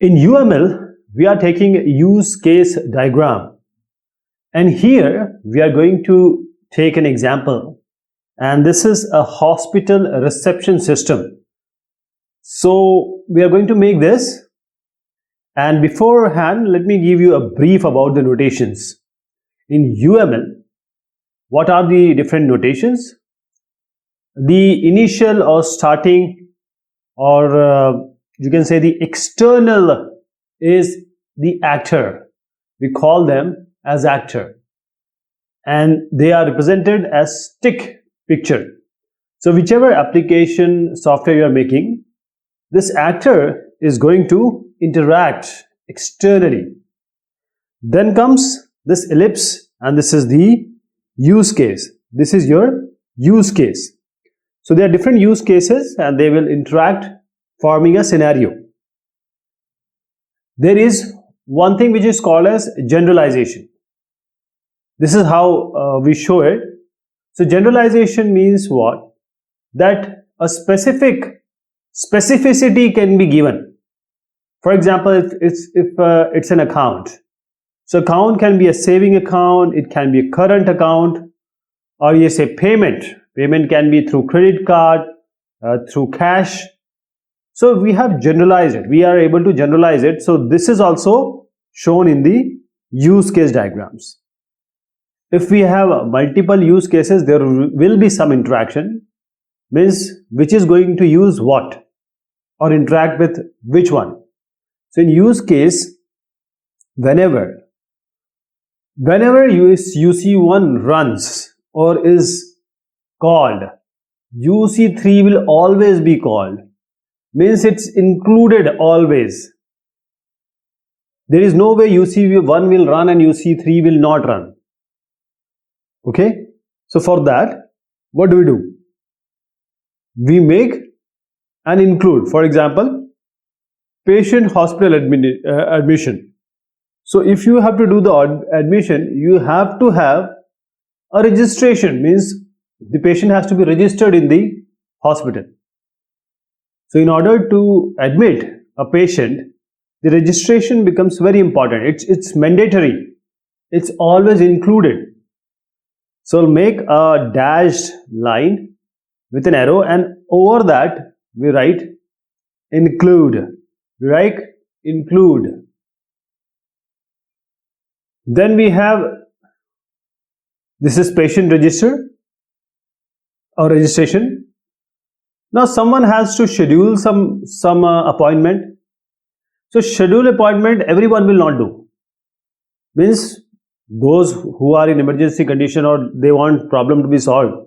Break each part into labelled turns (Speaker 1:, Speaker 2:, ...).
Speaker 1: In UML, we are taking a use case diagram, and here we are going to take an example, and this is a hospital reception system. So we are going to make this, and beforehand let me give you a brief about the notations. In UML, what are the different notations? The initial or starting, or you can say the external, is the actor. We call them as actor, and they are represented as stick picture. So whichever application software you are making, this actor is going to interact externally. Then comes this ellipse, and this is the use case. This is your use case. So there are different use cases and they will interact, forming a scenario. There is one thing which is called as generalization. This is how we show it. So generalization means what? That a specificity can be given. For example, if it's an account. So account can be a saving account, it can be a current account, or you say payment. Payment can be through credit card, through cash. So we have generalized it. We are able to generalize it. So this is also shown in the use case diagrams. If we have multiple use cases, there will be some interaction. Means which is going to use what or interact with which one. So in use case, whenever UC1 runs or is called, UC3 will always be called. Means it's included always. There is no way UC1 will run and UC3 will not run. Okay? So for that, what do? We make an include. For example, patient hospital admission. So if you have to do the admission, you have to have a registration. Means the patient has to be registered in the hospital. So in order to admit a patient, the registration becomes very important. It's mandatory. It's always included. So we'll make a dashed line with an arrow, and over that we write include. We write include. Then we have, this is patient register or registration. Now someone has to schedule some appointment. So schedule appointment everyone will not do. Means those who are in emergency condition or they want problem to be solved,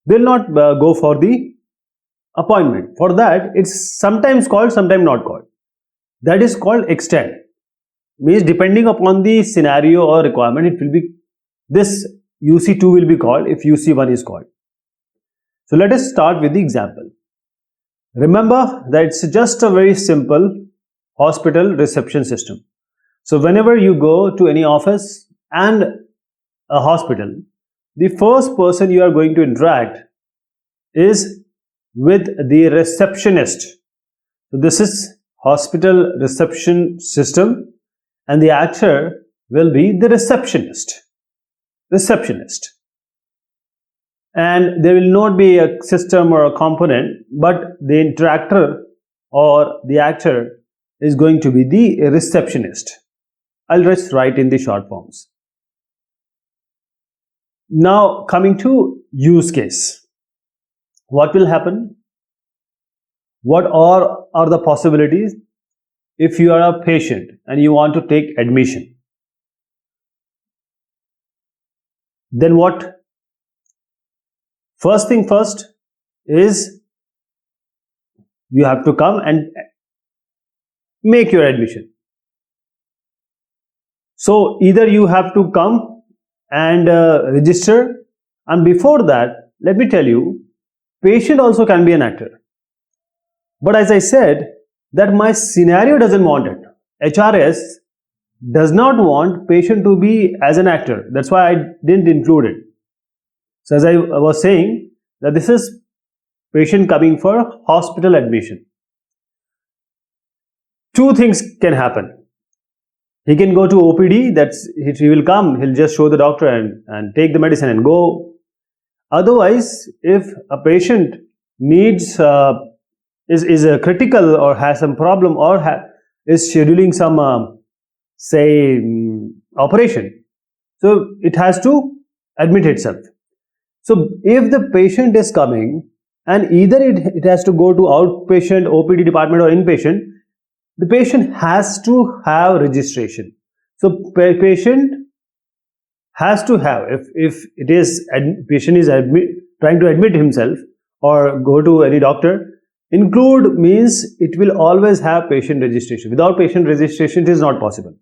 Speaker 1: they'll not go for the appointment. For that, it's sometimes called, sometimes not called. That is called extend. Means depending upon the scenario or requirement, it will be, this UC2 will be called if UC1 is called. So let us start with the example. Remember that it's just a very simple hospital reception system. So whenever you go to any office and a hospital, the first person you are going to interact is with the receptionist. So this is hospital reception system, and the actor will be the receptionist. And there will not be a system or a component, but the interactor or the actor is going to be the receptionist. I'll just write in the short forms. Now coming to use case. What will happen? What are the possibilities if you are a patient and you want to take admission? Then what? First thing first is you have to come and make your admission. So either you have to come and register, and before that, let me tell you, patient also can be an actor. But as I said, that my scenario doesn't want it. HRS does not want patient to be as an actor. That's why I didn't include it. So as I was saying, that this is patient coming for hospital admission. two things can happen. He can go to OPD, he will come, he'll just show the doctor and take the medicine and go. Otherwise, if a patient needs, is critical or has some problem or is scheduling some, operation, so it has to admit itself. So if the patient is coming and either it has to go to outpatient, OPD department or inpatient, the patient has to have registration. So patient has to have, if it is patient is trying to admit himself or go to any doctor, include means it will always have patient registration. Without patient registration, it is not possible.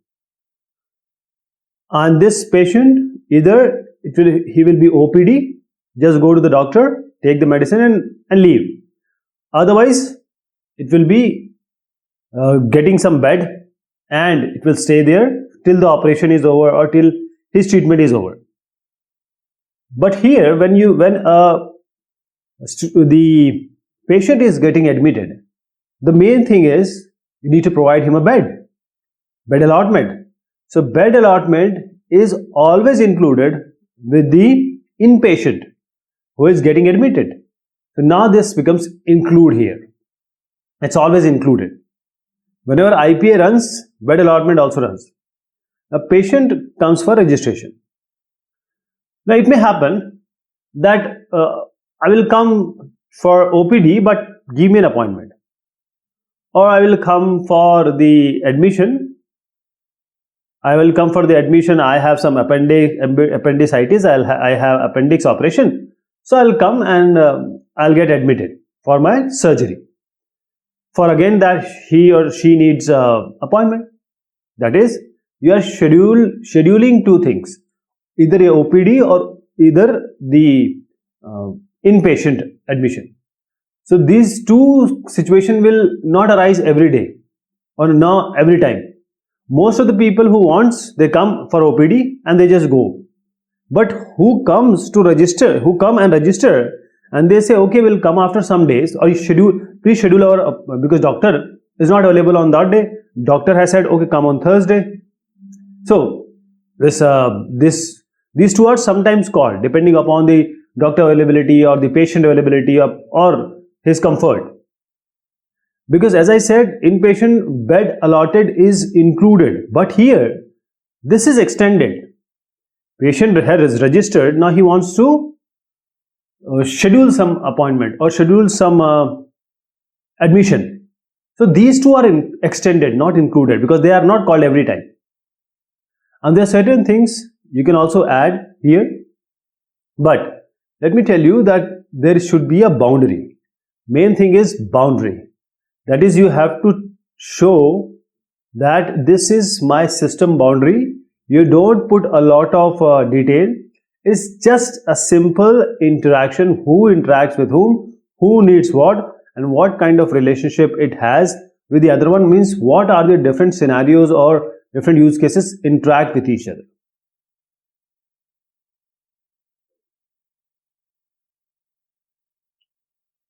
Speaker 1: And this patient, either he will be OPD, just go to the doctor, take the medicine and leave. Otherwise, it will be getting some bed and it will stay there till the operation is over or till his treatment is over. But here, when the patient is getting admitted, the main thing is you need to provide him a bed allotment. So bed allotment is always included with the inpatient who is getting admitted. So now this becomes include here. It's always included. Whenever IPA runs, bed allotment also runs. A patient comes for registration. Now it may happen that I will come for OPD but give me an appointment, or I will come for the admission. I have some appendicitis. I have appendix operation, so I'll come and I'll get admitted for my surgery. For again that he or she needs appointment. That is, you are scheduling two things, either a OPD or either the inpatient admission. So these two situations will not arise every day or not every time. Most of the people who wants, they come for OPD and they just go. But who come and register and they say, okay, we'll come after some days, or please schedule our, because doctor is not available on that day. Doctor has said, okay, come on Thursday. So these two are sometimes called depending upon the doctor availability or the patient availability or his comfort. Because as I said, inpatient bed allotted is included, but here this is extended. Patient has registered, now he wants to schedule some appointment or schedule some admission. So these two are extended, not included, because they are not called every time. And there are certain things you can also add here, but let me tell you that there should be a boundary. Main thing is boundary. That is, you have to show that this is my system boundary. You don't put a lot of detail. It's just a simple interaction, who interacts with whom, who needs what, and what kind of relationship it has with the other one, means what are the different scenarios or different use cases interact with each other.